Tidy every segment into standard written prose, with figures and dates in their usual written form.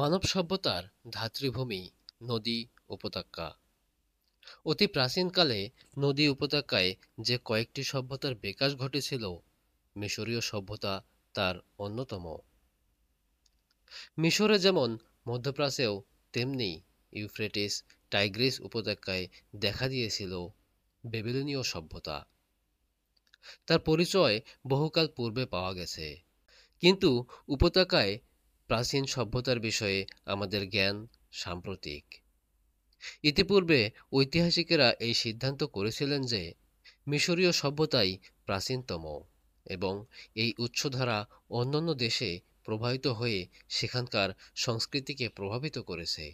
মানব সভ্যতার ধাত্রীভূমি নদী উপত্যকা। অতি প্রাচীনকালে নদী উপত্যকায় যে কয়েকটি সভ্যতার বিকাশ ঘটেছিল, মিশরীয় সভ্যতা তার অন্যতম। মিশরে যেমন মধ্যপ্রাচ্যেও তেমনি ইউফ্রেটিস টাইগ্রিস উপত্যকায় দেখা দিয়েছিল বেবিলনীয় সভ্যতা। তার পরিচয় বহুকাল পূর্বে পাওয়া গেছে, কিন্তু উপত্যকায় প্রাচীন সভ্যতার বিষয়ে আমাদের জ্ঞান সাম্প্রতিক। ইতিপূর্বে ঐতিহাসিকেরা এই সিদ্ধান্ত করেছিলেন যে মিশরীয় সভ্যতাই প্রাচীনতম, এবং এই উৎসধারা অন্যান্য দেশে প্রবাহিত হয়ে সেখানকার সংস্কৃতিকে প্রভাবিত করেছে।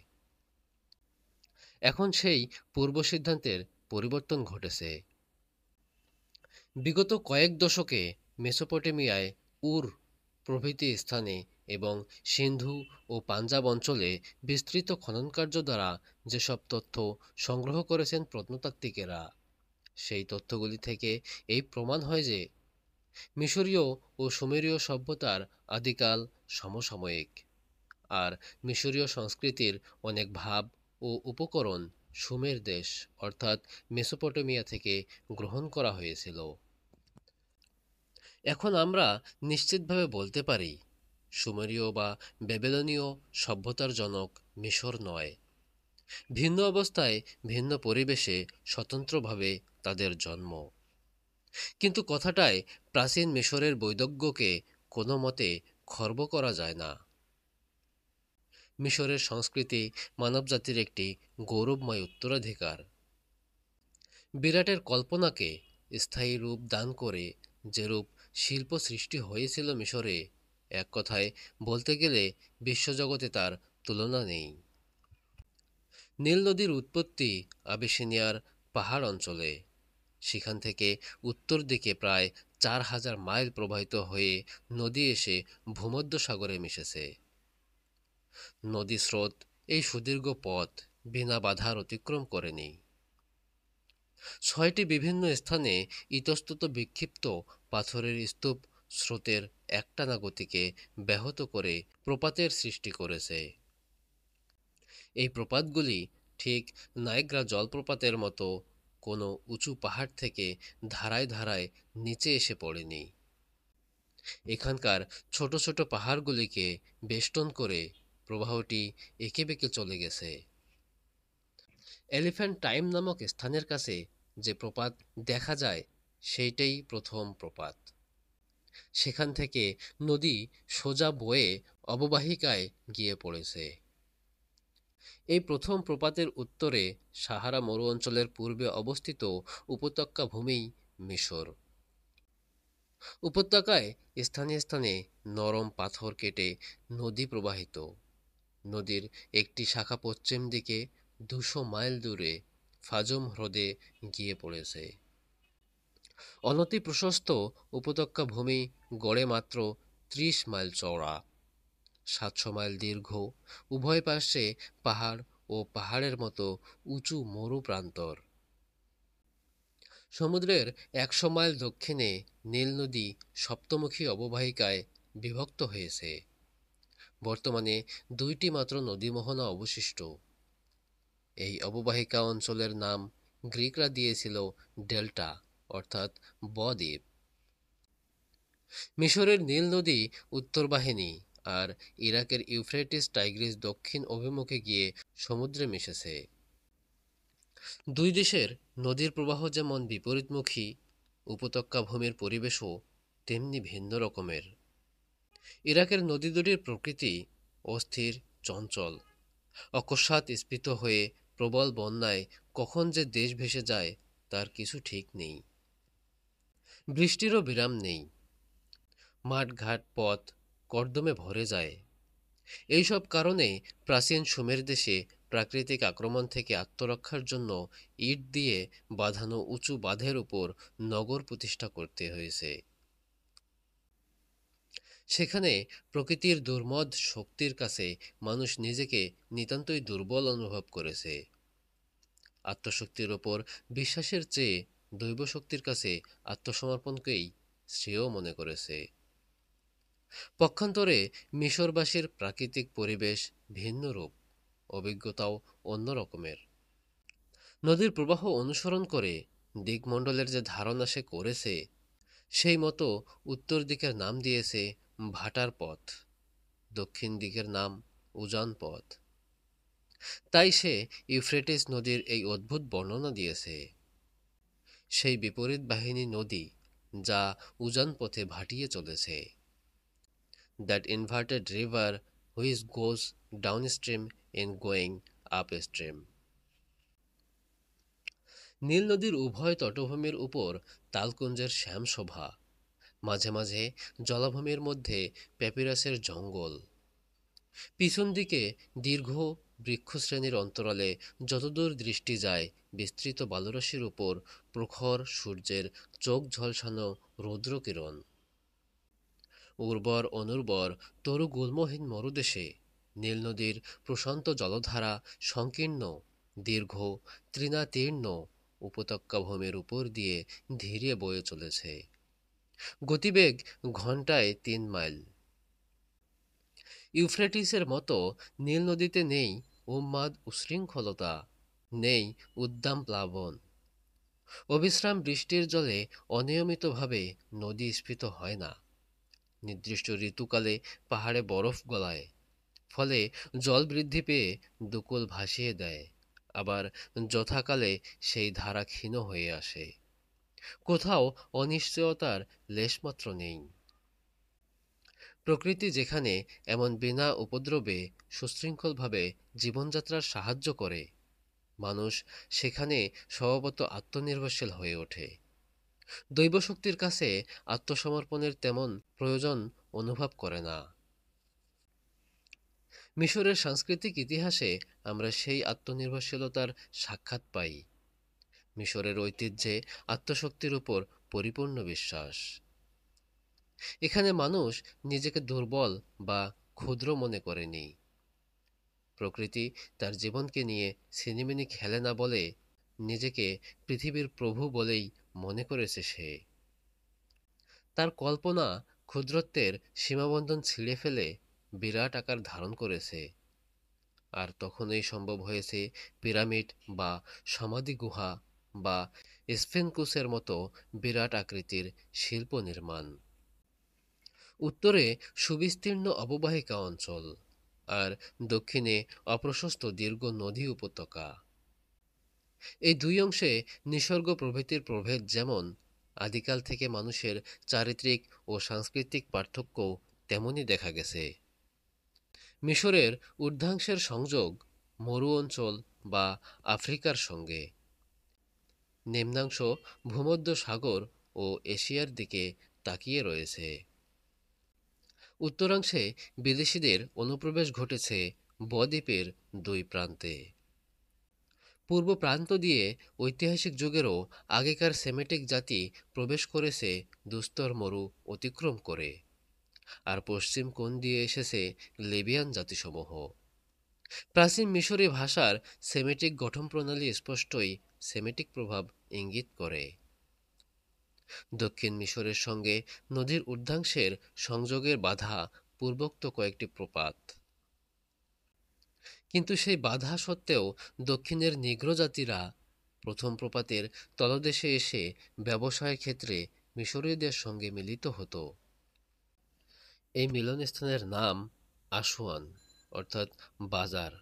এখন সেই পূর্ব সিদ্ধান্তের পরিবর্তন ঘটেছে। বিগত কয়েক দশকে মেসোপটেমিয়ায় উর প্রভৃতি স্থানে এবং সিন্ধু ও পাঞ্জাব অঞ্চলে বিস্তৃত খননকার্য দ্বারা যেসব তথ্য সংগ্রহ করেছেন প্রত্নতাত্ত্বিকেরা, সেই তথ্যগুলি থেকে এই প্রমাণ হয় যে মিশরীয় ও সুমেরীয় সভ্যতার আদিকাল সমসাময়িক, আর মিশরীয় সংস্কৃতির অনেক ভাব ও উপকরণ সুমের দেশ অর্থাৎ মেসোপটেমিয়া থেকে গ্রহণ করা হয়েছিল। এখন আমরা নিশ্চিতভাবে বলতে পারি সুমেরীয় বা ব্যাবিলনীয় সভ্যতার জনক মিশর নয়। ভিন্ন অবস্থায় ভিন্ন পরিবেশে স্বতন্ত্রভাবে তাদের জন্ম, কিন্তু কথাটায় প্রাচীন মিশরের বৈদজ্ঞকে কোনো মতে খর্ব করা যায় না। মিশরের সংস্কৃতি মানবজাতির একটি গৌরবময় উত্তরাধিকার। বিরাটের কল্পনাকে স্থায়ী রূপ দান করে যেরূপ শিল্প সৃষ্টি হয়েছিল মিশরে, এক কথায় বলতে গেলে বিশ্বজগতে তার তুলনা নেই। নীল নদীর উৎপত্তি আবিসিনিয়ার পাহাড় অঞ্চলে। সেখান থেকে উত্তর দিকে প্রায় 4,000 মাইল প্রবাহিত হয়ে নদী এসে ভূমধ্যসাগরে মিশেছে। নদী স্রোত এই সুদীর্ঘ পথ বিনা বাধার অতিক্রম করেনি। 6টি বিভিন্ন স্থানে ইতস্তত বিক্ষিপ্ত পাথরের স্তূপ স্রোতের একটানা গতিকে ব্যাহত করে প্রপাতের সৃষ্টি করেছে। এই প্রপাতগুলি ঠিক নায়াগ্রা জলপ্রপাতের মতো কোনো উঁচু পাহাড় থেকে ধারায় ধারায় নিচে এসে পড়েনি। এখানকার ছোট ছোট পাহাড়গুলিকে বেষ্টন করে প্রবাহটি এঁকে বেঁকে চলে গেছে। এলিফ্যান্ট টাইম নামক স্থানের কাছে যে প্রপাত দেখা যায়, সেইটাই প্রথম প্রপাত। সেখান থেকে নদী সোজা বয়ে অববাহিকায় গিয়ে পড়েছে। এই প্রথম প্রপাতের উত্তরে সাহারা মরু অঞ্চলের পূর্বে অবস্থিত উপত্যকা ভূমিই মিশর। উপত্যকায় স্থানে স্থানে নরম পাথর কেটে নদী প্রবাহিত। নদীর একটি শাখা পশ্চিম দিকে 200 মাইল দূরে ফাজম হ্রদে গিয়ে পড়েছে। অনতি প্রশস্ত উপত্যকা ভূমি গড়ে মাত্র 30 মাইল চওড়া, 700 মাইল দীর্ঘ। উভয় পাশে পাহাড় ও পাহাড়ের মতো উঁচু মরু প্রান্তর। সমুদ্রের 100 মাইল দক্ষিণে নীল নদী সপ্তমুখী অববাহিকায় বিভক্ত হয়েছে। বর্তমানে 2টি মাত্র নদীমোহনা অবশিষ্ট। এই অববাহিকা অঞ্চলের নাম গ্রিকরা দিয়েছিল ডেল্টা অর্থাৎ বদ্বীপ। মিশরের নীল নদী উত্তর বাহিনী আর ইরাকের ইউফ্রেটিস টাইগ্রিস দক্ষিণ অভিমুখে গিয়ে সমুদ্রে মিশেছে। দুই দেশের নদীর প্রবাহ যেমন বিপরীতমুখী, উপত্যকা ভূমির পরিবেশও তেমনি ভিন্ন রকমের। ইরাকের নদী দুটির প্রকৃতি অস্থির, চঞ্চল, অকস্মাৎ স্ফীত হয়ে প্রবল বন্যায় কখন যে দেশ ভেসে যায় তার কিছু ঠিক নেই। বৃষ্টিরও বিরাম নেই। মাঠঘাট পথ কর্দমে ভরে যায়। এইসব কারণে প্রাচীন সুমের দেশে প্রাকৃতিক আক্রমণ থেকে আত্মরক্ষার জন্য ইট দিয়ে বাঁধানো উঁচু বাঁধের উপর নগর প্রতিষ্ঠা করতে হয়েছে। সেখানে প্রকৃতির দুর্মদ শক্তির কাছে মানুষ নিজেকে নিতান্তই দুর্বল অনুভব করেছে। আত্মশক্তির ওপর বিশ্বাসের চেয়ে দৈব শক্তির কাছে আত্মসমর্পণকেই শ্রেয় মনে করেছে। পক্ষান্তরে মিশরবাসীর প্রাকৃতিক পরিবেশ ভিন্ন রূপ, অভিজ্ঞতাও অন্য রকমের। নদীর প্রবাহ অনুসরণ করে দিকমণ্ডলের যে ধারণা সে করেছে, সেই মতো উত্তর দিকের নাম দিয়েছে ভাটার পথ, দক্ষিণ দিকের নাম উজান পথ। তাই সে ইউফ্রেটিস নদীর এই অদ্ভুত বর্ণনা দিয়েছে, সেই বিপরীত বাহিনী নদী যা উজান পথে ভাটিয়ে চলেছে। That inverted river which goes downstream in going upstream. Nile নদীর উভয় তটভূমির উপর তালকুঞ্জের শ্যামশোভা, মাঝে মাঝে জলাভূমির মধ্যে প্যাপিরাসের জঙ্গল। পিছন দিকে দীর্ঘ বৃক্ষশ্রেণীর অন্তরালে যতদূর দৃষ্টি যায় বিস্তৃত বালুরাশির উপর প্রখর সূর্যের চোখ ঝলসানো রৌদ্রকিরণ। উর্বর অনুর্বর তরু গুল্মহীন মরুদেশে নীল নদীর প্রশান্ত জলধারা সংকীর্ণ দীর্ঘ তৃণাতীর্ণ উপত্যকা ভূমির উপর দিয়ে ধীরে বয়ে চলেছে। গতিবেগ ঘণ্টায় ৩ মাইল। ইউফ্রেটিসের মতো নীল নদীতে নেই উন্মাদ উশৃঙ্খলতা, নেই উদ্দাম প্লাবন। অবিশ্রাম বৃষ্টির জলে অনিয়মিতভাবে নদী স্ফীত হয় না। নির্দিষ্ট ঋতুকালে পাহাড়ে বরফ গলায়, ফলে জল বৃদ্ধি পেয়ে দুকুল ভাসিয়ে দেয়, আবার যথাকালে সেই ধারা ক্ষীণ হয়ে আসে। কোথাও অনিশ্চয়তার লেশমাত্র নেই। প্রকৃতি যেখানে এমন বিনা উপদ্রবে সুশৃঙ্খলভাবে জীবনযাত্রার সাহায্য করে, মানুষ সেখানে স্বভাবত আত্মনির্ভরশীল হয়ে ওঠে। দৈবশক্তির কাছে আত্মসমর্পণের তেমন প্রয়োজন অনুভব করে না। মিশরের সাংস্কৃতিক ইতিহাসে আমরা সেই আত্মনির্ভরশীলতার সাক্ষাৎ পাই। মিশরের ঐতিহ্যে আত্মশক্তির উপর পরিপূর্ণ বিশ্বাস। এখানে মানুষ নিজেকে দুর্বল বা ক্ষুদ্র মনে করেনি। প্রকৃতি তার জীবনকে নিয়ে ছিনিমিনি খেলে না বলে নিজেকে পৃথিবীর প্রভু বলেই মনে করেছে সে। তার কল্পনা ক্ষুদ্রত্বের সীমাবন্ধন ছিঁড়ে ফেলে বিরাট আকার ধারণ করেছে। আর তখনই সম্ভব হয়েছে পিরামিড বা সমাধি গুহা বা স্ফিনকুসের মতো বিরাট আকৃতির শিল্প নির্মাণ। উত্তরে সুবিস্তীর্ণ অববাহিকা অঞ্চল, আর দক্ষিণে অপ্রশস্ত দীর্ঘ নদী উপত্যকা। এই দুই অংশে নিসর্গ প্রভৃতির প্রভেদ যেমন, আদিকাল থেকে মানুষের চারিত্রিক ও সাংস্কৃতিক পার্থক্যও তেমনই দেখা গেছে। মিশরের ঊর্ধ্বাংশের সংযোগ মরু অঞ্চল বা আফ্রিকার সঙ্গে, নিম্নাংশ ভূমধ্য সাগর ও এশিয়ার দিকে তাকিয়ে রয়েছে। উত্তরাংশে বিদেশিদের অনুপ্রবেশ ঘটেছে বদ্বীপের দুই প্রান্তে। পূর্ব প্রান্ত দিয়ে ঐতিহাসিক যুগেরও আগেকার সেমেটিক জাতি প্রবেশ করেছে দুস্তর মরু অতিক্রম করে, আর পশ্চিম কোণ দিয়ে এসেছে লিবিয়ান জাতিসমূহ। প্রাচীন মিশরী ভাষার সেমেটিক গঠনপ্রণালী স্পষ্টই সেমেটিক প্রভাব ইঙ্গিত করে। দক্ষিণ মিশরের সঙ্গে নদীর ঊর্ধ্বাংশের সংযোগের বাধা পূর্বোক্ত কয়েকটি প্রপাত। কিন্তু সেই বাধা সত্ত্বেও দক্ষিণের নিগ্রো জাতিরা প্রথম প্রপাতের তলদেশে এসে ব্যবসায়ের ক্ষেত্রে মিশরীয়দের সঙ্গে মিলিত হতো। এই মিলনস্থানের নাম আসওয়ান, অর্থাৎ বাজার।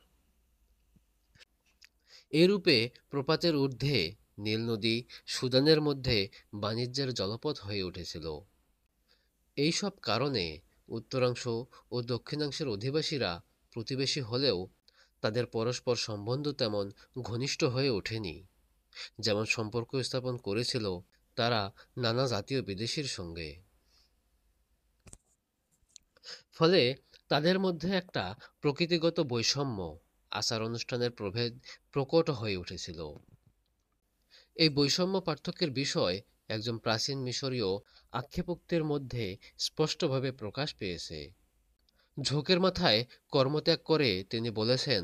এরূপে প্রপাতের ঊর্ধ্বে নীল নদী সুদানের মধ্যে বাণিজ্যের জলপথ হয়ে উঠেছিল। এই সব কারণে উত্তরাংশ ও দক্ষিণাংশের অধিবাসীরা প্রতিবেশী হলেও তাদের পরস্পর সম্বন্ধ তেমন ঘনিষ্ঠ হয়ে ওঠেনি, যেমন সম্পর্ক স্থাপন করেছিল তারা নানা জাতীয় বিদেশির সঙ্গে। ফলে তাদের মধ্যে একটা প্রকৃতিগত বৈষম্য, আচার অনুষ্ঠানের প্রভেদ প্রকট হয়ে উঠেছিল। এই বৈষম্য পার্থক্যের বিষয় একজন প্রাচীন মিশরীয় আক্ষেপোক্তের মধ্যে স্পষ্টভাবে প্রকাশ পেয়েছে। ঝোঁকের মাথায় কর্মত্যাগ করে তিনি বলেছেন,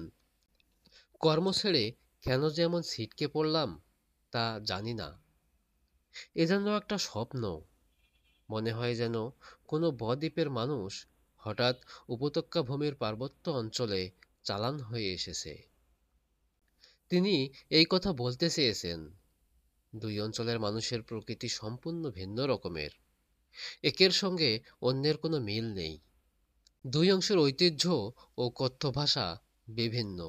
কর্ম ছেড়ে কেন যে এমন ছিটকে পড়লাম তা জানি না। এ যেন একটা স্বপ্ন, মনে হয় যেন কোনো বদ্বীপের মানুষ হঠাৎ উপত্যকা ভূমির পার্বত্য অঞ্চলে চালান হয়ে এসেছে। তিনি এই কথা বলতে চেয়েছেন, দুই অঞ্চলের মানুষের প্রকৃতি সম্পূর্ণ ভিন্ন রকমের, একের সঙ্গে অন্যের কোনো মিল নেই। দুই অংশের ঐতিহ্য ও কথ্য ভাষা বিভিন্ন।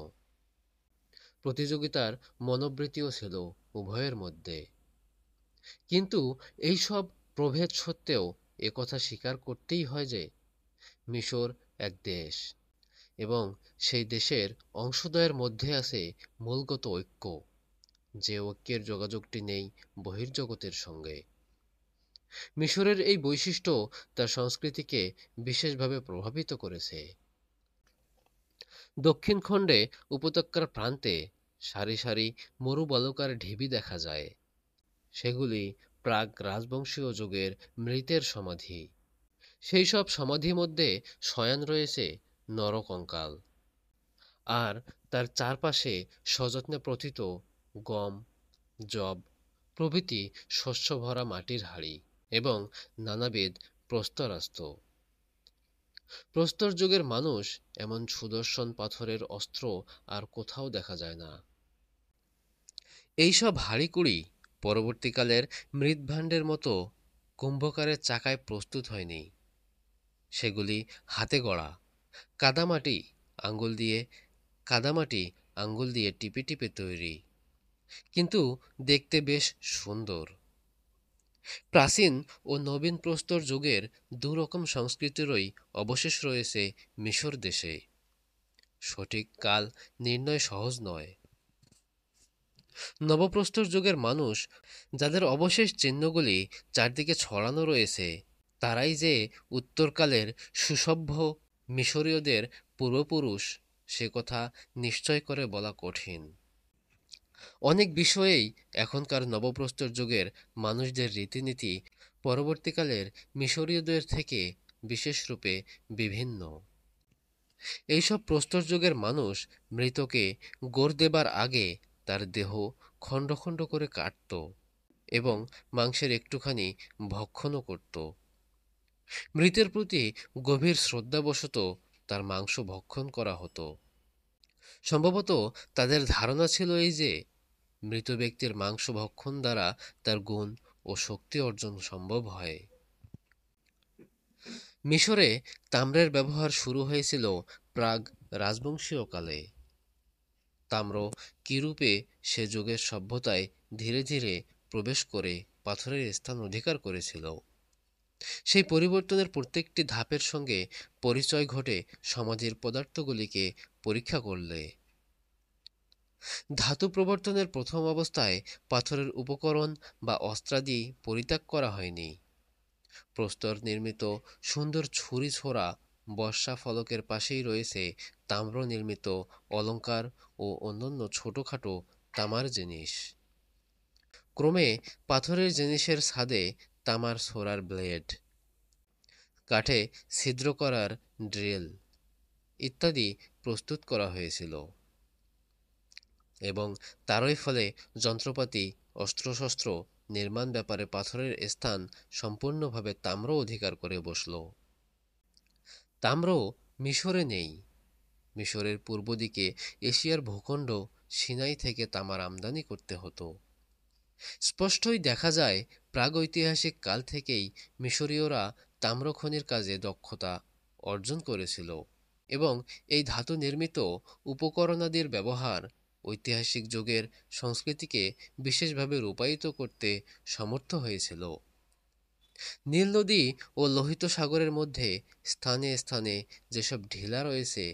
প্রতিযোগিতার মনোবৃত্তিও ছিল উভয়ের মধ্যে। কিন্তু এই সব প্রভেদ সত্ত্বেও একথা স্বীকার করতেই হয় যে মিশর এক দেশ, এবং সেই দেশের অংশদ্বয়ের মধ্যে আছে মূলগত ঐক্য, যে ঐক্যের যোগাযোগটি নেই বহির্জগতের সঙ্গে। মিশরের এই বৈশিষ্ট্য তার সংস্কৃতিকে বিশেষভাবে প্রভাবিত করেছে। দক্ষিণ খণ্ডে উপত্যকার প্রান্তে সারি সারি মরুবালুকার ঢিবি দেখা যায়। সেগুলি প্রাক রাজবংশীয় যুগের মৃতের সমাধি। সেই সব সমাধির মধ্যে শয়ান রয়েছে নরকঙ্কাল, আর তার চারপাশে সযত্নে প্রথিত গম, যব প্রভৃতি শস্যভরা মাটির হাড়ি এবং নানাবিধ প্রস্তরাস্ত্র। প্রস্তর যুগের মানুষ এমন সুদর্শন পাথরের অস্ত্র আর কোথাও দেখা যায় না। এইসব হাঁড়িকুড়ি পরবর্তীকালের মৃৎভাণ্ডের মতো কুম্ভকারের চাকায় প্রস্তুত হয়নি। সেগুলি হাতে গড়া, কাদামাটি আঙ্গুল দিয়ে কাদামাটি আঙ্গুল দিয়ে টিপে টিপে তৈরি, কিন্তু দেখতে বেশ সুন্দর। প্রাচীন ও নবীন প্রস্তর যুগের দুরকম সংস্কৃতিরই অবশেষ রয়েছে মিশর দেশে। সঠিক কাল নির্ণয় সহজ নয়। নবপ্রস্তর যুগের মানুষ, যাদের অবশেষ চিহ্নগুলি চারদিকে ছড়ানো রয়েছে, তারাই যে উত্তরকালের সুসভ্য মিশরীয়দের পূর্বপুরুষ সে কথা নিশ্চয় করে বলা কঠিন। অনেক বিষয়েই এখনকার নবপ্রস্তর যুগের মানুষদের রীতিনীতি পরবর্তীকালের মিশরীয়দের থেকে বিশেষরূপে বিভিন্ন। এইসব প্রস্তর যুগের মানুষ মৃতকে গোর দেবার আগে তার দেহ খণ্ড খণ্ড করে কাটত এবং মাংসের একটুখানি ভক্ষণও করত। মৃতের প্রতি গভীর শ্রদ্ধাবশত তার মাংস ভক্ষণ করা হতো। সম্ভবত তাদের ধারণা ছিল এই যে মৃত ব্যক্তির মাংস ভক্ষণ দ্বারা তার গুণ ও শক্তি অর্জন সম্ভব হয়। মিশরে তাম্রের ব্যবহার শুরু হয়েছিল প্রাগ রাজবংশীয় কালে। তাম্র কিরূপে সে যুগের সভ্যতায় ধীরে ধীরে প্রবেশ করে পাথরের স্থান অধিকার করেছিল, সেই পরিবর্তনের প্রত্যেকটি ধাপের সঙ্গে পরিচয় ঘটে সমাধির পদার্থগুলিকে পরীক্ষা করলে। ধাতু প্রবর্তনের প্রথম অবস্থায় পাথরের উপকরণ বা অস্ত্রাদি পরিত্যাগ করা হয়নি। প্রস্তর নির্মিত সুন্দর ছুরি ছোড়া বর্ষা ফলকের পাশেই রয়েছে তাম্র নির্মিত অলঙ্কার ও অন্যান্য ছোটখাটো তামার জিনিস। ক্রমে পাথরের জিনিসের ছাদে তামার ছোড়ার ব্লেড, কাঠে ছিদ্র করার ড্রিল ইত্যাদি প্রস্তুত করা হয়েছিল, এবং তারই ফলে যন্ত্রপাতি, অস্ত্রশস্ত্র নির্মাণ ব্যাপারে পাথরের স্থান সম্পূর্ণভাবে তাম্র অধিকার করে বসল। তাম্র মিশরে নেই। মিশরের পূর্ব দিকে এশিয়ার ভূখণ্ড সিনাই থেকে তামার আমদানি করতে হতো। স্পষ্টই দেখা যায় প্রাগৈতিহাসিক কাল থেকেই মিশরীয়রা তাম্র খনির কাজে দক্ষতা অর্জন করেছিল, এবং এই ধাতু নির্মিত উপকরণাদির ব্যবহার ঐতিহাসিক যুগের সংস্কৃতিকে বিশেষভাবে রূপায়িত করতে সমর্থ হয়েছিল। নীল নদী ও লোহিত সাগরের মধ্যে স্থানে স্থানে যেসব ঢিলা রয়েছে,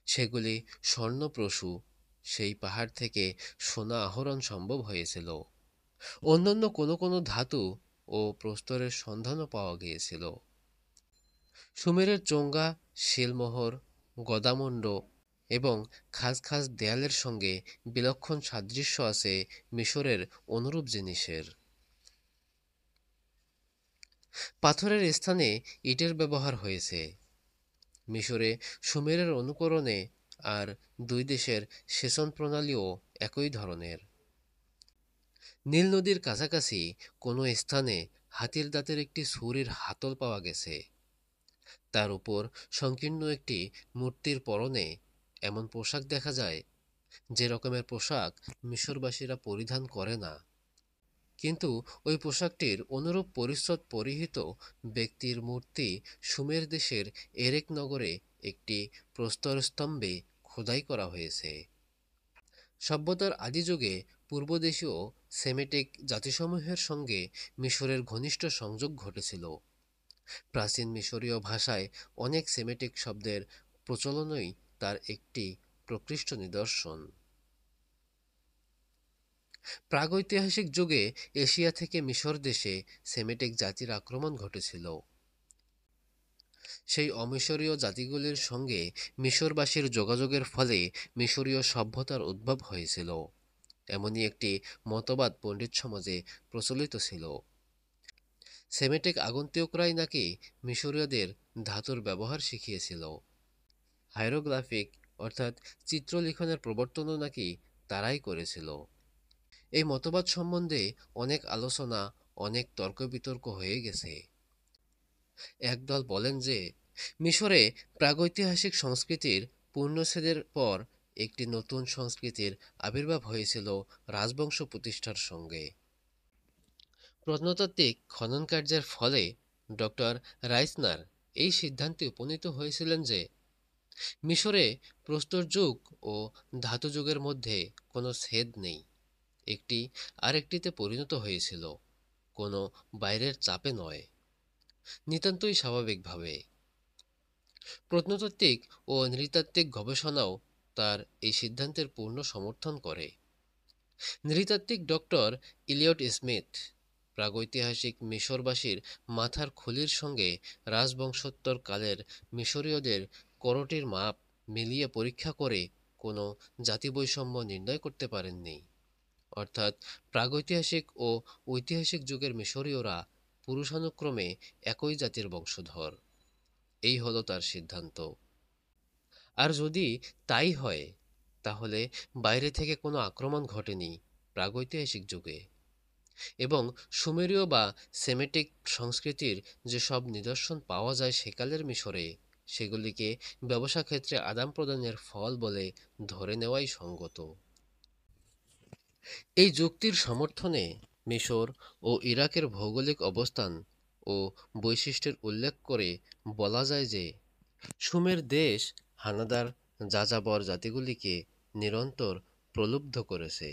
সেগুলি স্বর্ণপ্রসূ। সেই পাহাড় থেকে সোনা আহরণ সম্ভব হয়েছিল। অন্যান্য কোনো কোনো ধাতু ও প্রস্তরের সন্ধানও পাওয়া গিয়েছিল। সুমেরের চোঙ্গা, শিলমোহর, গদামণ্ড এবং খাস খাস দেয়ালের সঙ্গে বিলক্ষণ সাদৃশ্য আছে মিশরের অনুরূপ জিনিসের। পাথরের স্থানে ইটের ব্যবহার হয়েছে। মিশরে সুমেরের অনুকরণে আর দুই দেশের সেচন প্রণালীও একই ধরনের। নীল নদীর কাছাকাছি কোনো স্থানে হাতির দাঁতের একটি ছুরির হাতল পাওয়া গেছে। তার উপর সংকীর্ণ একটি মূর্তির পরনে এমন পোশাক দেখা যায় যে রকমের পোশাক মিশরবাসীরা পরিধান করে না। কিন্তু ওই পোশাকটির অনুরূপ পরিচ্ছদ পরিহিত ব্যক্তির মূর্তি সুমের দেশের এরেক নগরে একটি প্রস্তরস্তম্ভে খোদাই করা হয়েছে। সভ্যতার আদিযুগে পূর্বদেশীয় সেমেটিক জাতিসমূহের সঙ্গে মিশরের ঘনিষ্ঠ সংযোগ ঘটেছিল। প্রাচীন মিশরীয় ভাষায় অনেক সেমেটিক শব্দের প্রচলনই তার একটি প্রকৃষ্ট নিদর্শন। প্রাগৈতিহাসিক যুগে এশিয়া থেকে মিশর দেশে সেমেটিক জাতির আক্রমণ ঘটেছিল। সেই অমিশরীয় জাতিগুলির সঙ্গে মিশরবাসীর যোগাযোগের ফলে মিশরীয় সভ্যতার উদ্ভব হয়েছিল, এমনই একটি মতবাদ পণ্ডিত সমাজে প্রচলিত ছিল। সেমেটিক আগন্তুকরাই নাকি মিশরীয়দের ধাতুর ব্যবহার শিখিয়েছিল। হাইরোগ্রাফিক অর্থাৎ চিত্রলিখনের প্রবর্তনও নাকি তারাই করেছিল। এই মতবাদ সম্বন্ধে অনেক আলোচনা, অনেক তর্ক বিতর্ক হয়ে গেছে। একদল বলেন যে মিশরে প্রাগৈতিহাসিক সংস্কৃতির পূর্ণচ্ছেদের পর একটি নতুন সংস্কৃতির আবির্ভাব হয়েছিল রাজবংশ প্রতিষ্ঠার সঙ্গে। প্রত্নতাত্ত্বিক খননকার্যের ফলে ডক্টর রাইসনার এই সিদ্ধান্তে উপনীত হয়েছিলেন যে মিশরে প্রস্তর যুগ ও ধাতু যুগের মধ্যে কোনো ছেদ নেই, একটি আরেকটিতে পরিণত হয়েছিল, কোনো বাইরের চাপে নয়, নিতান্তই স্বাভাবিকভাবে। প্রত্নতাত্ত্বিক ও নৃতাত্ত্বিক গবেষণাও তার এই সিদ্ধান্তের পূর্ণ সমর্থন করে। নৃতাত্ত্বিক ডক্টর ইলিয়ট স্মিথ প্রাগৈতিহাসিক মিশরবাসীর মাথার খুলির সঙ্গে রাজবংশোত্তর কালের মিশরীয়দের করটির মাপ মিলিয়ে পরীক্ষা করে কোনো জাতিবৈষম্য নির্ণয় করতে পারেননি। অর্থাৎ প্রাগৈতিহাসিক ও ঐতিহাসিক যুগের মিশরীয়রা পুরুষানুক্রমে একই জাতির বংশধর, এই হলো তার সিদ্ধান্ত। আর যদি তাই হয়, তাহলে বাইরে থেকে কোনো আক্রমণ ঘটেনি প্রাগৈতিহাসিক যুগে, এবং সুমেরীয় বা সেমেটিক সংস্কৃতির যেসব নিদর্শন পাওয়া যায় সেকালের মিশরে, সেগুলিকে ব্যবসা ক্ষেত্রে আদান প্রদানের ফল বলে ধরে নেওয়াই সঙ্গত। এই যুক্তির সমর্থনে মিশর ও ইরাকের ভৌগোলিক অবস্থান ও বৈশিষ্ট্যের উল্লেখ করে বলা যায় যে সুমের দেশ হানাদার যাযাবর জাতিগুলিকে নিরন্তর প্রলুব্ধ করেছে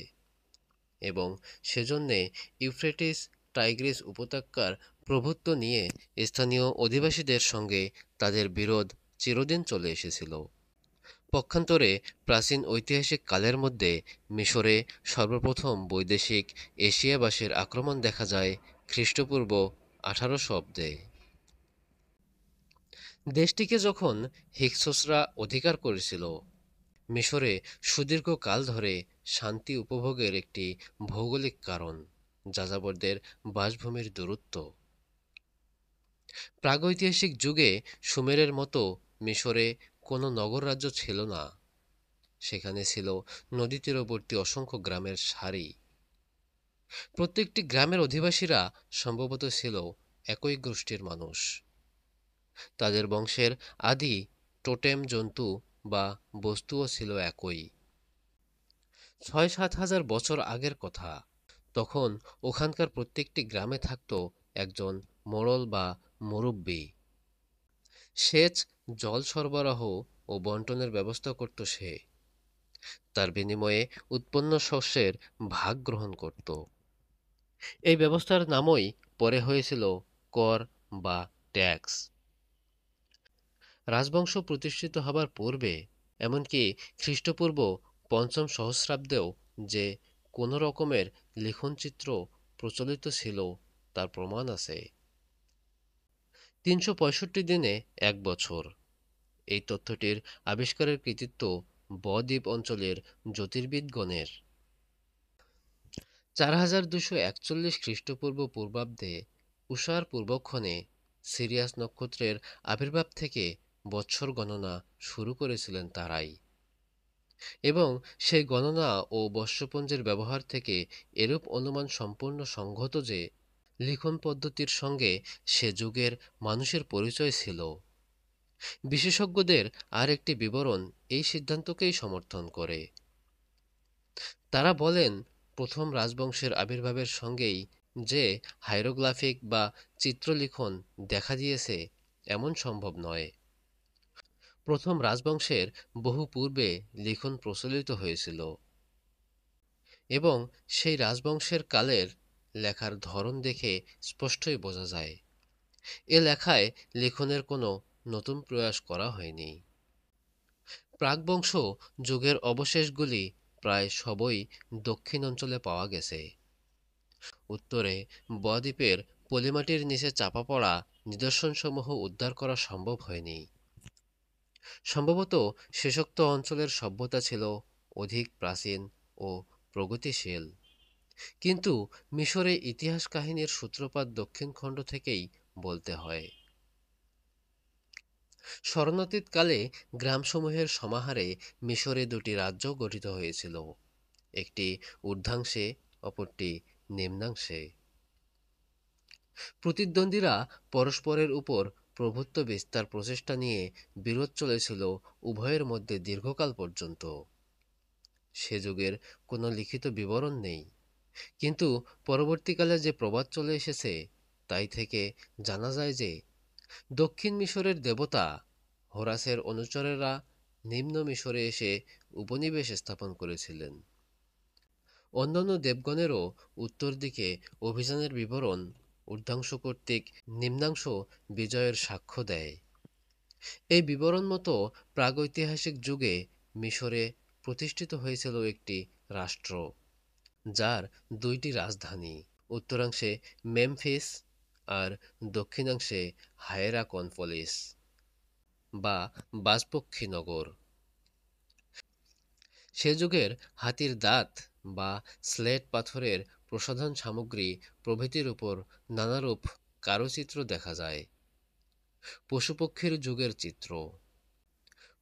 এবং সেজন্যে ইউফ্রেটিস টাইগ্রিস উপত্যকার প্রভুত্ব নিয়ে স্থানীয় অধিবাসীদের সঙ্গে তাদের বিরোধ চিরদিন চলে এসেছিল। পক্ষান্তরে প্রাচীন ঐতিহাসিক কালের মধ্যে মিশরে সর্বপ্রথম বৈদেশিক এশিয়াবাসীর আক্রমণ দেখা যায় খ্রিস্টপূর্ব 1800 অব্দে। দেশটিকে যখন হিক্সোসরা অধিকার করেছিল, মিশরে সুদীর্ঘ কাল ধরে শান্তি উপভোগের একটি ভৌগোলিক কারণ যাযাবরদের বাসভূমির দূরত্ব। প্রাগৈতিহাসিক যুগে সুমেরের মতো মিশরে কোনো নগর রাজ্য ছিল না, সেখানে ছিল নদী তীরবর্তী অসংখ্য গ্রামের সারি। প্রত্যেকটি গ্রামের অধিবাসীরা সম্ভবত ছিল একই গোষ্ঠীর মানুষ। তাদের বংশের আদি টোটেম জন্তু বা বস্তুও ছিল একই। 6-7 হাজার বছর আগের কথা। তখন ওখানকার প্রত্যেকটি গ্রামে থাকত একজন মোড়ল বা মুরব্বি। সেচ, জল সরবরাহ ও বন্টনের ব্যবস্থা করত সে। তার বিনিময়ে উৎপন্ন শস্যের ভাগ গ্রহণ করত। এই ব্যবস্থার নামই পরে হয়েছিল কর বা ট্যাক্স। রাজবংশ প্রতিষ্ঠিত হবার পূর্বে, এমনকি খ্রিস্টপূর্ব 5ম সহস্রাব্দেও যে কোনো রকমের লিখনচিত্র প্রচলিত ছিল তার প্রমাণ আছে। 365 দিনে 1 বছর, এই তথ্যটির আবিষ্কারের কৃতিত্ব বদ্বীপ অঞ্চলের জ্যোতির্বিদগণের। 4241 খ্রিস্টপূর্ব পূর্বাব্দে উষার পূর্বক্ষণে সিরিয়াস নক্ষত্রের আবির্ভাব থেকে বৎসর গণনা শুরু করেছিলেন তারাই, এবং সেই গণনা ও বর্ষপঞ্জির ব্যবহার থেকে এরূপ অনুমান সম্পূর্ণ সংগত যে লিখন পদ্ধতির সঙ্গে সে যুগের মানুষের পরিচয় ছিল। বিশেষজ্ঞদের আর একটি বিবরণ এই সিদ্ধান্তকেই সমর্থন করে। তারা বলেন, প্রথম রাজবংশের আবির্ভাবের সঙ্গেই যে হাইরোগ্লিফিক বা চিত্রলিখন দেখা দিয়েছে এমন সম্ভব নয়। প্রথম রাজবংশের বহু পূর্বে লিখন প্রচলিত হয়েছিল এবং সেই রাজবংশের কালের লেখার ধরন দেখে স্পষ্টই বোঝা যায় এ লেখায় লিখনের কোনো নতুন প্রয়াস করা হয়নি। প্রাকবংশ যুগের অবশেষগুলি প্রায় সবই দক্ষিণ অঞ্চলে পাওয়া গেছে। উত্তরে বদ্বীপের পলিমাটির নিচে চাপা পড়া নিদর্শনসমূহ উদ্ধার করা সম্ভব হয়নি। সম্ভবত শেষোক্ত অঞ্চলের সভ্যতা ছিল অধিক প্রাচীন ও প্রগতিশীল, কিন্তু মিশরে ইতিহাস কাহিনীর সূত্রপাত দক্ষিণ খণ্ড থেকেই বলতে হয়। স্মরণাতীতকালে গ্রামসমূহের সমাহারে মিশরে দুটি রাজ্য গঠিত হয়েছিল, একটি ঊর্ধ্বাংশে, অপরটি নিম্নাংশে। প্রতিদ্বন্দ্বীরা পরস্পরের উপর প্রভুত্ব বিস্তার প্রচেষ্টা নিয়ে বিরোধ চলেছিল উভয়ের মধ্যে দীর্ঘকাল পর্যন্ত। সে যুগের কোনো লিখিত বিবরণ নেই, কিন্তু পরবর্তীকালে যে প্রবাদ চলে এসেছে তাই থেকে জানা যায় যে দক্ষিণ মিশরের দেবতা হোরাসের অনুচরেরা নিম্ন মিশরে এসে উপনিবেশ স্থাপন করেছিলেন। অন্যান্য দেবগণেরও উত্তর দিকে অভিযানের বিবরণ ঊর্ধ্বাংশ কর্তৃক নিম্নাংশ বিজয়ের সাক্ষ্য দেয়। এই বিবরণ মতো প্রাগৈতিহাসিক যুগে মিশরে প্রতিষ্ঠিত হয়েছিল একটি রাষ্ট্র, যার দুইটি রাজধানী, উত্তরাংশে মেমফিস আর দক্ষিণাংশে হায়েরাকনপোলিস বা বাজপক্ষী নগর। সে যুগের হাতির দাঁত বা স্লেট পাথরের প্রসাধন সামগ্রী প্রভৃতির উপর নানারূপ কারুচিত্র দেখা যায়। পশুপক্ষীর যুগের চিত্র।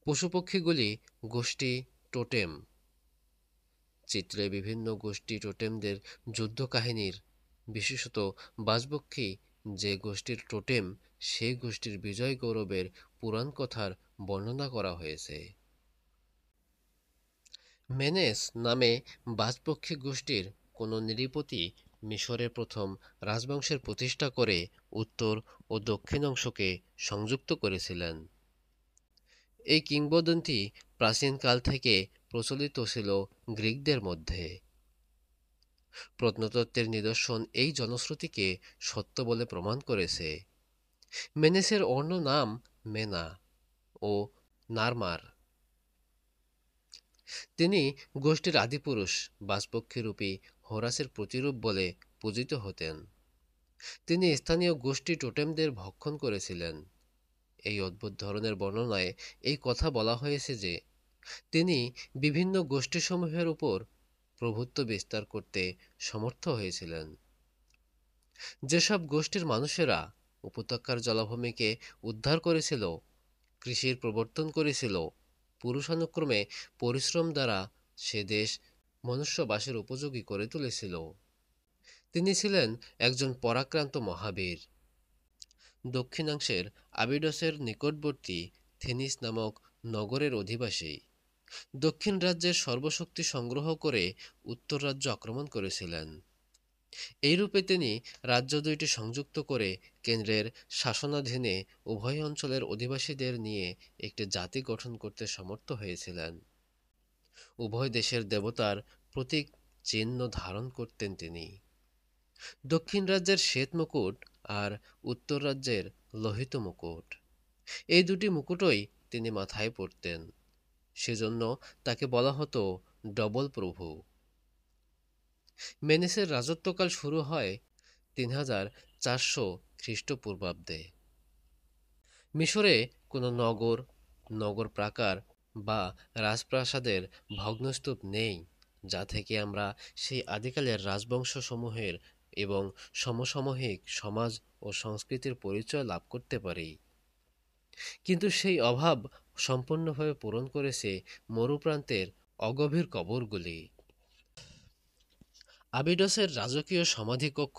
পশুপক্ষীগুলি গোষ্ঠী টোটেম। চিত্রে বিভিন্ন গোষ্ঠী টোটেমদের যুদ্ধ কাহিনীর, বিশেষত বাজপক্ষী যে গোষ্ঠীর টোটেম সেই গোষ্ঠীর বিজয় গৌরবের পুরাণ কথার বর্ণনা করা হয়েছে। মেনেস নামে বাজপক্ষী গোষ্ঠীর কোনো নৃপতি মিশরের প্রথম রাজবংশের প্রতিষ্ঠা করে উত্তর ও দক্ষিণ অংশকে সংযুক্ত করেছিলেন। এই কিংবদন্তি প্রাচীনকাল থেকে প্রচলিত ছিল গ্রিকদের মধ্যে। প্রত্নতত্ত্বের নিদর্শন এই জনশ্রুতিকে সত্য বলে প্রমাণ করেছে। মেনেসের অন্য নাম মেনা ও নারমার। তিনি গোষ্ঠীর আদিপুরুষ বাজপক্ষীরূপী হোরাসের প্রতিরূপ বলে পূজিত হতেন। তিনি স্থানীয় গোষ্ঠী টোটেমদের ভক্ষণ করেছিলেন। এই অদ্ভুত ধরনের বর্ণনায় এই কথা বলা হয়েছে যে তিনি বিভিন্ন গোষ্ঠীসমূহের উপর প্রভুত্ব বিস্তার করতে সমর্থ হয়েছিলেন। যেসব গোষ্ঠীর মানুষেরা উপত্যকার জলাভূমিকে উদ্ধার করেছিল, কৃষির প্রবর্তন করেছিল, পুরুষানুক্রমে পরিশ্রম দ্বারা সে দেশ মনুষ্য বাসের উপযোগী করে তুলেছিল, তিনি ছিলেন একজন পরাক্রান্ত মহাবীর। দক্ষিণাংশের আবিডসের নিকটবর্তী থেনিস নামক নগরের অধিবাসী, দক্ষিণ রাজ্যের সর্বশক্তি সংগ্রহ করে উত্তর রাজ্য আক্রমণ করেছিলেন। এইরূপে তিনি রাজ্য দুইটি সংযুক্ত করে কেন্দ্রের শাসনাধীনে উভয় অঞ্চলের অধিবাসীদের নিয়ে একটি জাতি গঠন করতে সমর্থ হয়েছিলেন। উভয় দেশের দেবতার প্রতীক চিহ্ন ধারণ করতেন তিনি। দক্ষিণ রাজ্যের শ্বেত মুকুট আর উত্তর রাজ্যের লোহিত মুকুট, এই দুটি মুকুটই তিনি মাথায় পরতেন। সেজন্য তাকে বলা হতো ডবল প্রভু। মেনেসের রাজত্বকাল শুরু হয় ৩৪০০ খ্রিস্টপূর্বাব্দে। মিশরে কোনো নগর, নগর প্রাকার বা রাজপ্রাসাদের ভগ্নস্তূপ নেই যা থেকে আমরা সেই আদিকালের রাজবংশসমূহের এবং সমসাময়িক সমাজ ও সংস্কৃতির পরিচয় লাভ করতে পারি। কিন্তু সেই অভাব সম্পূর্ণভাবে পূরণ করেছে মরুপ্রান্তের অগভীর কবরগুলি। আবিডসের রাজকীয় সমাধিকক্ষ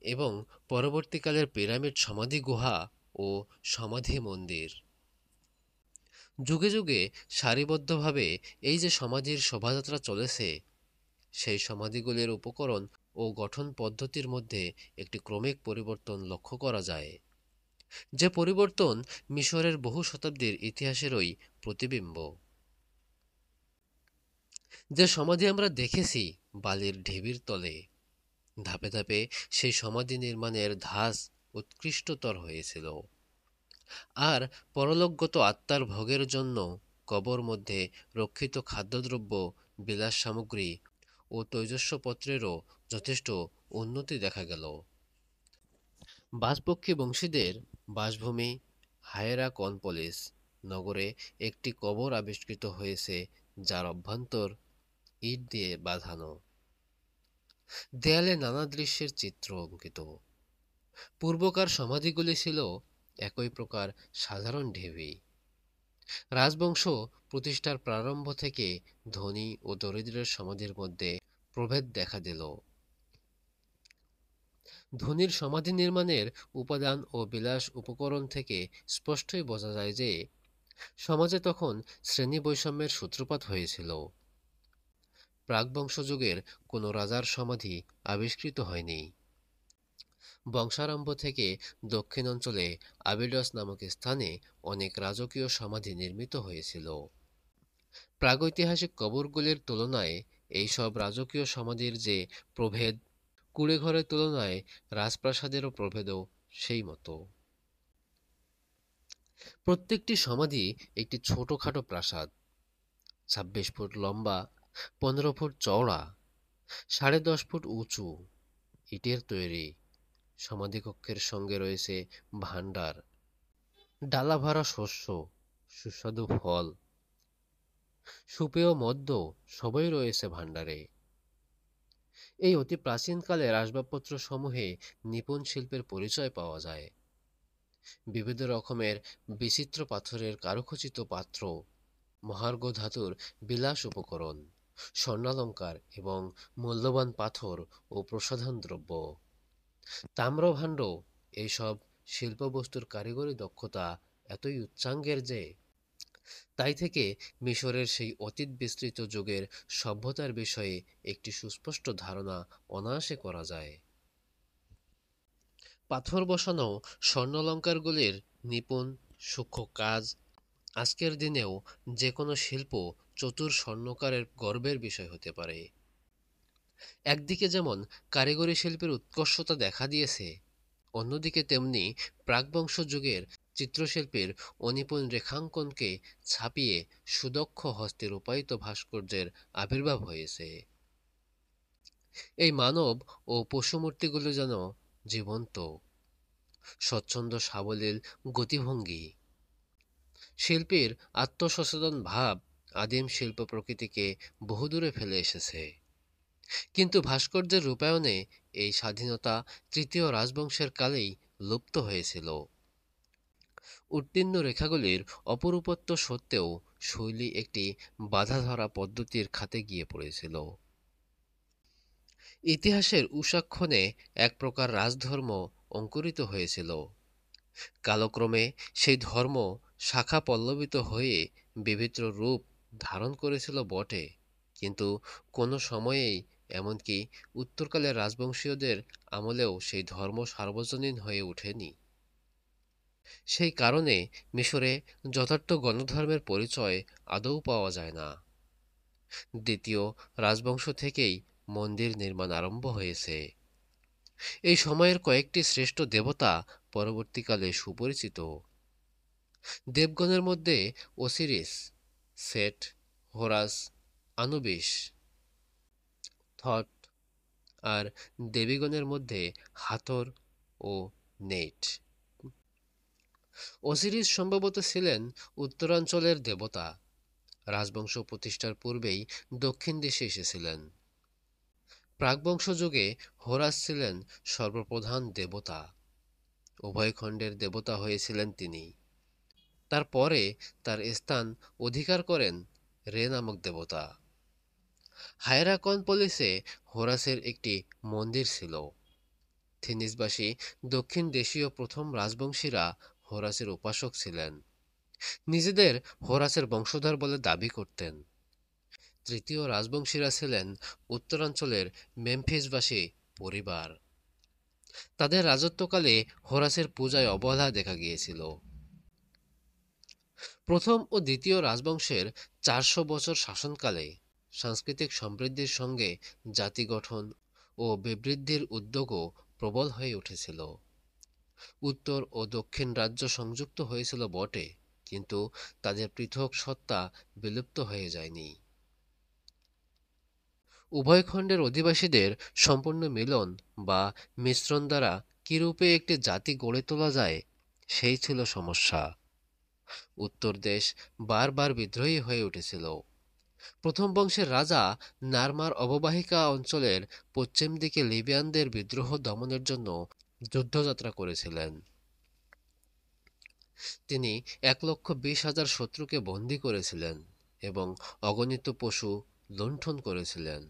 এবং পরবর্তীকালের পিরামিড সমাধি গুহা ও সমাধি মন্দির। যুগে যুগে সারিবদ্ধভাবে এই যে সমাধির শোভাযাত্রা চলেছে, সেই সমাধিগুলির উপকরণ ও গঠন পদ্ধতির মধ্যে একটি ক্রমিক পরিবর্তন লক্ষ্য করা যায়, যে পরিবর্তন মিশরের বহু শতাব্দীর ইতিহাসেরই প্রতিবিম্ব। যে সমাধি আমরা দেখেছি বালির ঢিবির তলে, ধাপে ধাপে সেই সমাধি নির্মাণের ধাঁচ উৎকৃষ্টতর হয়েছিল, আর পরলোকগত আত্মার ভোগের জন্য কবর মধ্যে রক্ষিত খাদ্যদ্রব্য, বিলাস সামগ্রী ও তৈজস্পত্রেরও যথেষ্ট উন্নতি দেখা গেল। বাজপক্ষী বংশীদের বাসভূমি হায়েরাকনপোলিস নগরে একটি কবর আবিষ্কৃত হয়েছে, যার অভ্যন্তর ইট দিয়ে বাঁধানো। দেয়ালে নানা দৃশ্যের চিত্র অঙ্কিত। পূর্বকার সমাধিগুলি ছিল একই প্রকার সাধারণ ঢিবি। রাজবংশ প্রতিষ্ঠার প্রারম্ভ থেকে ধনী ও দরিদ্রের সমাধির মধ্যে প্রভেদ দেখা দিল। ধনীর সমাধি নির্মাণের উপাদান ও বিলাস উপকরণ থেকে স্পষ্টই বোঝা যায় যে সমাজে তখন শ্রেণী বৈষম্যের সূত্রপাত হয়েছিল। প্রাকবংশযুগের কোনো রাজার সমাধি আবিষ্কৃত হয়নি। বংশারম্ভ থেকে দক্ষিণ অঞ্চলে আবিডস নামক স্থানে অনেক রাজকীয় সমাধি নির্মিত হয়েছিল। প্রাগৈতিহাসিক কবরগুলির তুলনায় এইসব রাজকীয় সমাধির যে প্রভেদ, কুঁড়েঘরের তুলনায় রাজপ্রাসাদেরও প্রভেদও সেই মতো। প্রত্যেকটি সমাধি একটি ছোটখাটো প্রাসাদ, ২৬ ফুট লম্বা, ১৫ ফুট চওড়া, ১০.৫ ফুট উঁচু, ইটের তৈরি। সমাধিকক্ষের সঙ্গে রয়েছে ভাণ্ডার, ডালা ভরা শস্য, সুস্বাদু ফল, সুপেয় মদ্য সবই রয়েছে ভাণ্ডারে। এই অতি প্রাচীনকালের আসবাবপত্র সমূহে নিপুণ শিল্পের পরিচয় পাওয়া যায়। বিবিধ রকমের বিচিত্র পাথরের কারুখচিত পাত্র, মহার্ঘ ধাতুর বিলাস উপকরণ, স্বর্ণালঙ্কার এবং মূল্যবান পাথর ও প্রসাধন দ্রব্য, তাম্রভাণ্ড, এইসব শিল্পবস্তুর কারিগরি দক্ষতা এতই উচ্চাঙ্গের যে তাই থেকে মিশরের সেই অতীত বিস্তৃত যুগের সভ্যতার বিষয়ে একটি সুস্পষ্ট ধারণা অনায়াসে করা যায়। পাথর বসানো স্বর্ণালঙ্কারগুলির নিপুণ সূক্ষ্ম কাজ আজকের দিনেও যে কোনো শিল্প চতুর স্বর্ণকারের গর্বের বিষয় হতে পারে। একদিকে যেমন কারিগরি শিল্পের উৎকর্ষতা দেখা দিয়েছে, অন্যদিকে তেমনি প্রাকবংশ যুগের চিত্রশিল্পের অনিপুণ রেখাঙ্কনকে ছাপিয়ে সুদক্ষ হস্তে রূপায়িত ভাস্কর্যের আবির্ভাব হয়েছে। এই মানব ও পশুমূর্তিগুলো যেন জীবন্ত, স্বচ্ছন্দ সাবলীল গতিভঙ্গি। শিল্পীর আত্মসচেতন ভাব আদিম শিল্প প্রকৃতিকে বহুদূরে ফেলে এসেছে, কিন্তু ভাস্কর্যের রূপায়ণে এই স্বাধীনতা তৃতীয় রাজবংশের কালেই লুপ্ত হয়েছিল। উত্তীর্ণ রেখাগুলির অপরূপত্ব সত্ত্বেও শৈলী একটি বাঁধাধরা পদ্ধতির খাতে গিয়ে পড়েছিল। ইতিহাসের উষাক্ষণে এক প্রকার রাজধর্ম অঙ্কুরিত হয়েছিল। কালক্রমে সেই ধর্ম শাখা পল্লবিত হয়ে বিভিন্ন রূপ ধারণ করেছিল বটে, কিন্তু কোনো সময়েই, এমনকি উত্তরকালের রাজবংশীয়দের আমলেও সেই ধর্ম সার্বজনীন হয়ে ওঠেনি। সেই কারণে মিশরে যথার্থ গণধর্মের পরিচয় আদৌ পাওয়া যায় না। দ্বিতীয় রাজবংশ থেকেই মন্দির নির্মাণ আরম্ভ হয়েছে। এই সময়ের কয়েকটি শ্রেষ্ঠ দেবতা পরবর্তীকালে সুপরিচিত। দেবগণের মধ্যে Osiris, Set, Horus, Anubis, Thoth, আর দেবীগণের মধ্যে হাথর ও নেট। ওসিরিস সম্ভবত ছিলেন উত্তরাঞ্চলের দেবতা, রাজবংশ প্রতিষ্ঠার পূর্বেই দক্ষিণ দেশে এসেছিলেন। প্রাকবংশ যুগে হোরাস ছিলেন সর্বপ্রধান দেবতা, উভয় খণ্ডের দেবতা হয়েছিলেন তিনি। তারপরে তার স্থান অধিকার করেন রে নামক দেবতা। হায়েরাকনপোলিসে হোরাসের একটি মন্দির ছিল। থিনিসবাসী দক্ষিণ দেশীয় প্রথম রাজবংশীরা হোরাসের উপাসক ছিলেন, নিজেদের হোরাসের বংশধর বলে দাবি করতেন। তৃতীয় রাজবংশীরা ছিলেন উত্তরাঞ্চলের মেমফিসবাসী পরিবার। তাদের রাজত্বকালে হোরাসের পূজায় অবহেলা দেখা গিয়েছিল। প্রথম ও দ্বিতীয় রাজবংশের 400 বছর শাসনকালে সাংস্কৃতিক সমৃদ্ধির সঙ্গে জাতি গঠন ও বিবৃদ্ধির উদ্যোগও প্রবল হয়ে উঠেছিল। উত্তর ও দক্ষিণ রাজ্য সংযুক্ত হয়েছিল বটে, কিন্তু তাদের পৃথক সত্তা বিলুপ্ত হয়ে যায়নি। উভয় খণ্ডের অধিবাসীদের সম্পূর্ণ মিলন বা মিশ্রণ দ্বারা কিরূপে একটি জাতি গড়ে তোলা যায়, সেই ছিল সমস্যা। উত্তর দেশ বারবার বিদ্রোহী হয়ে উঠেছিল। প্রথম বংশের রাজা নারমার অববাহিকা অঞ্চলের পশ্চিম দিকে লিবিয়ানদের বিদ্রোহ দমনের জন্য যুদ্ধযাত্রা করেছিলেন। তিনি 1,20,000 শত্রুকে বন্দী করেছিলেন এবং অগণিত পশু লুণ্ঠন করেছিলেন।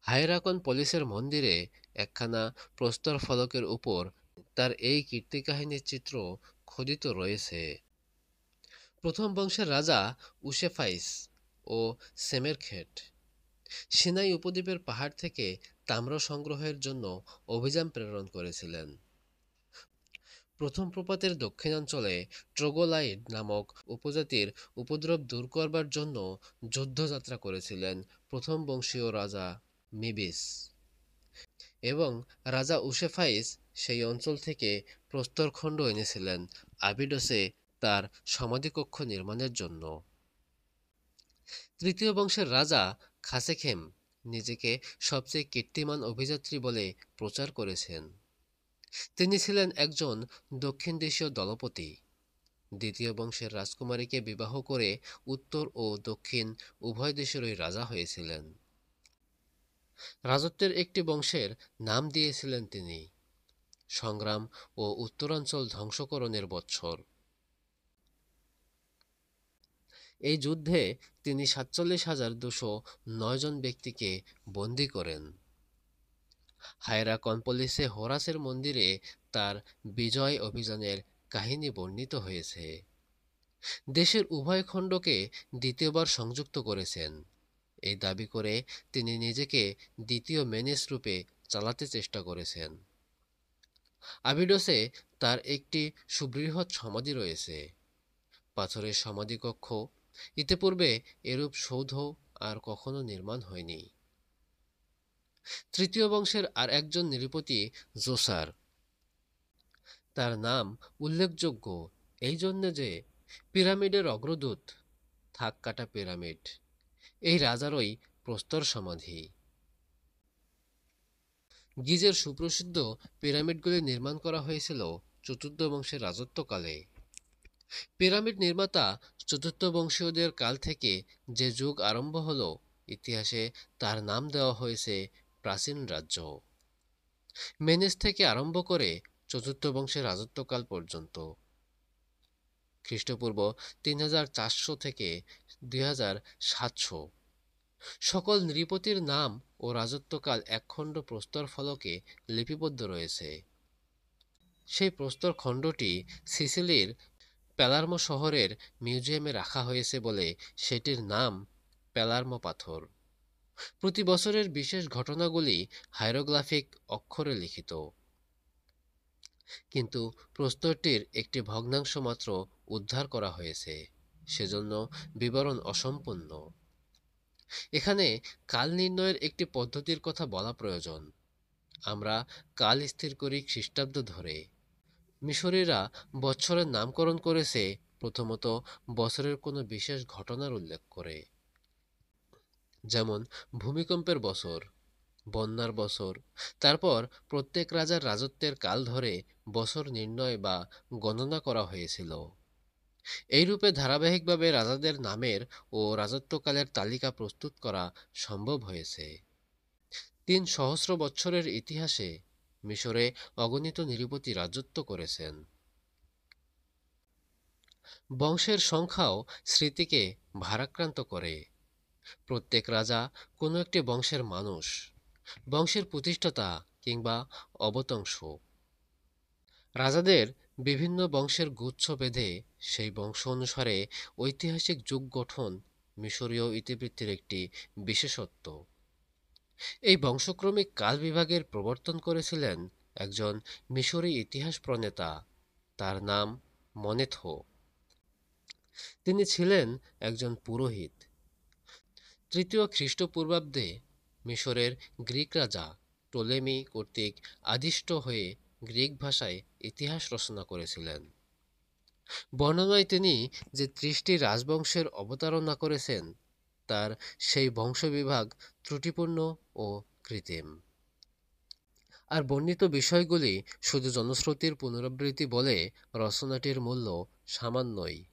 হাইরাকন পলিসের মন্দিরে একখানা প্রস্তর ফলকের উপর তার এই কীর্তিকাহিনীর চিত্র খোদিত রয়েছে। প্রথম বংশের রাজা উশেফাইস ও সেমেরখেট সিনাই উপদ্বীপের পাহাড় থেকে তাম্র সংগ্রহের জন্য অভিযান প্রেরণ করেছিলেন। প্রথম প্রপাতের দক্ষিণাঞ্চলে ট্রোগোলাইড নামক উপজাতির উপদ্রব দূর করবার জন্য যুদ্ধযাত্রা করেছিলেন প্রথম বংশীয় রাজা মিবিস, এবং রাজা উশেফাইস সেই অঞ্চল থেকে প্রস্তরখণ্ড এনেছিলেন আবিডসে তার সমাধিকক্ষ নির্মাণের জন্য। তৃতীয় বংশের রাজা খাসেখেম নিজেকে সবচেয়ে কীর্তিমান অভিযাত্রী বলে প্রচার করেছেন। তিনি ছিলেন একজন দক্ষিণ দেশীয় দলপতি। দ্বিতীয় বংশের রাজকুমারীকে বিবাহ করে উত্তর ও দক্ষিণ উভয় দেশেরই রাজা হয়েছিলেন। রাজত্বের একটি বংশের নাম দিয়েছিলেন তিনি সংগ্রাম ও উত্তরাঞ্চল ধ্বংসকরণের বৎসর। এই যুদ্ধে তিনি 47,209 জন ব্যক্তিকে বন্দী করেন। হাইরাকন পলিসে হোরাসের মন্দিরে তার বিজয় অভিযানের কাহিনী বর্ণিত হয়েছে। দেশের উভয় খণ্ডকে দ্বিতীয়বার সংযুক্ত করেছেন এই দাবি করে তিনি নিজেকে দ্বিতীয় মেনেস রূপে চালাতে চেষ্টা করেছেন। আবিডসে তার একটি সুবৃহৎ সমাধি রয়েছে, পাথরের সমাধিকক্ষ। ইতিপূর্বে এরূপ সৌধ আর কখনো নির্মাণ হয়নি। তৃতীয় বংশের আর একজন নৃপতি জোসার। তার নাম উল্লেখযোগ্য এই জন্যে যে পিরামিডের অগ্রদূত, থাক কাটা পিরামিড, এই রাজারই প্রস্তর সমাধি। গিজের সুপ্রসিদ্ধ পিরামিডগুলি নির্মাণ করা হয়েছিল চতুর্থ বংশের রাজত্বকালে। পিরামিড নির্মাতা চতুর্থ বংশীয়দের কাল থেকে যে যুগ আরম্ভ হল, ইতিহাসে তার নাম দেওয়া হয়েছে প্রাচীন রাজ্য। মেনেস থেকে আরম্ভ করে চতুর্থ বংশের রাজত্বকাল পর্যন্ত খ্রিস্টপূর্ব 3,400 থেকে 2,700 সকল নৃপতির নাম ও রাজত্বকাল একখণ্ড প্রস্তর ফলকে লিপিবদ্ধ রয়েছে। সেই প্রস্তর খণ্ডটি সিসিলির প্যালার্মো শহরের মিউজিয়ামে রাখা হয়েছে বলে সেটির নাম প্যালার্মো পাথর। প্রতি বছরের বিশেষ ঘটনাগুলি হাইরোগ্লিফিক অক্ষরে লিখিত, কিন্তু প্রস্তরটির একটি ভগ্নাংশ মাত্র উদ্ধার করা হয়েছে, সেজন্য বিবরণ অসম্পূর্ণ। এখানে কাল নির্ণয়ের একটি পদ্ধতির কথা বলা প্রয়োজন। আমরা কাল স্থির করি খ্রিস্টাব্দ ধরে। মিশরীরা বৎসরের নামকরণ করেছে প্রথমত বছরের কোনো বিশেষ ঘটনার উল্লেখ করে, যেমন ভূমিকম্পের বছর, বন্যার বছর। তারপর প্রত্যেক রাজার রাজত্বের কাল ধরে বছর নির্ণয় বা গণনা করা হয়েছিল। এইরূপে ধারাবাহিকভাবে রাজাদের নামের ও রাজত্বকালের তালিকা প্রস্তুত করা সম্ভব হয়েছে। 3 সহস্র বৎসরের ইতিহাসে মিশরে অগণিত নৃপতি রাজত্ব করেছেন। বংশের সংখ্যাও স্মৃতিকে ভারাক্রান্ত করে। প্রত্যেক রাজা কোনো একটি বংশের মানুষ, বংশের প্রতিষ্ঠাতা কিংবা অবতংশ। রাজাদের বিভিন্ন বংশের গুচ্ছ বেঁধে সেই বংশ অনুসারে ঐতিহাসিক যুগ গঠন মিশরীয় ইতিবৃত্তির একটি বিশেষত্ব। এই বংশক্রমিক কাল বিভাগের প্রবর্তন করেছিলেন একজন মিশরী ইতিহাস প্রণেতা, তার নাম মনেথো। তিনি ছিলেন একজন পুরোহিত। তৃতীয় খ্রিস্টপূর্বাব্দে মিশরের গ্রিক রাজা টলেমি কর্তৃক আদিষ্ট হয়ে গ্রিক ভাষায় ইতিহাস রচনা করেছিলেন। বর্ণনায় তিনি যে ৩০টি রাজবংশের অবতারণা করেছেন, তার সেই বংশবিভাগ ত্রুটিপূর্ণ ও কৃত্রিম। আর বর্ণিত বিষয়গুলি শুধু জনশ্রুতির পুনরাবৃত্তি বলে রচনাটির মূল্য সামান্যই।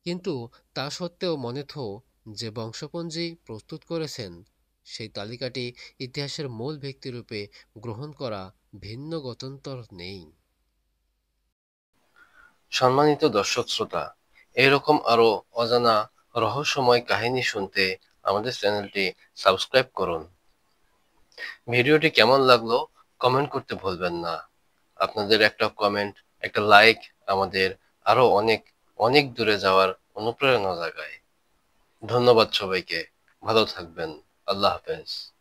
কিন্তু তা সত্ত্বেও মনেথো যে বংশপঞ্জি প্রস্তুত করেছেন, সেই তালিকাটি ইতিহাসের মূল ব্যক্তিরূপে গ্রহণ করা ভিন্ন গত্যন্তর নেই। সম্মানিত দর্শক শ্রোতা, এরকম আরো অজানা রহস্যময় কাহিনী শুনতে আমাদের চ্যানেলটি সাবস্ক্রাইব করুন। ভিডিওটি কেমন লাগলো কমেন্ট করতে ভুলবেন না। আপনাদের একটা কমেন্ট, একটা লাইক আমাদের আরো অনেক অনেক দূরে যাওয়ার অনুপ্রেরণা জাগায়। ধন্যবাদ সবাইকে। ভালো থাকবেন। আল্লাহ হাফেজ।